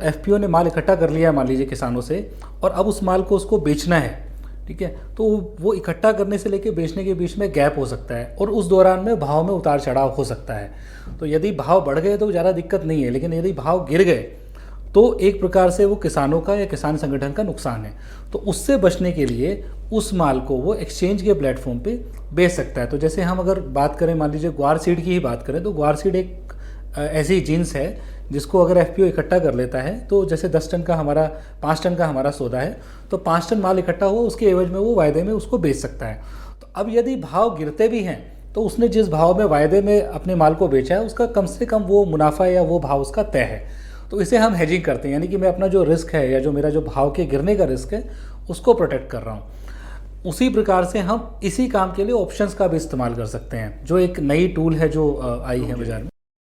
FPO ने माल इकट्ठा कर लिया है मान लीजिए किसानों से, और अब उस माल को उसको बेचना है, ठीक है, तो वो इकट्ठा करने से लेके बेचने के बीच में गैप हो सकता है, और उस दौरान में भाव में उतार चढ़ाव हो सकता है। तो यदि भाव बढ़ गए तो ज़्यादा दिक्कत नहीं है, लेकिन यदि भाव गिर गए तो एक प्रकार से वो किसानों का या किसान संगठन का नुकसान है। तो उससे बचने के लिए उस माल को वो एक्सचेंज के प्लेटफॉर्म पे बेच सकता है। तो जैसे हम अगर बात करें, मान लीजिए ग्वार सीड की ही बात करें, तो ग्वार सीड एक ऐसी जीन्स है जिसको अगर एफपीओ इकट्ठा कर लेता है, तो जैसे 10 टन का हमारा 5 टन का हमारा सौदा है, तो 5 टन माल इकट्ठा हुआ, उसके एवज में वो वायदे में उसको बेच सकता है। तो अब यदि भाव गिरते भी हैं तो उसने जिस भाव में वायदे में अपने माल को बेचा है उसका कम से कम वो मुनाफा या वो भाव उसका तय है। तो इसे हम हेजिंग करते हैं, यानी कि मैं अपना जो रिस्क है या जो मेरा जो भाव के गिरने का रिस्क है उसको प्रोटेक्ट कर रहा हूँ। उसी प्रकार से हम इसी काम के लिए ऑप्शंस का भी इस्तेमाल कर सकते हैं, जो एक नई टूल है जो आई है बाजार में।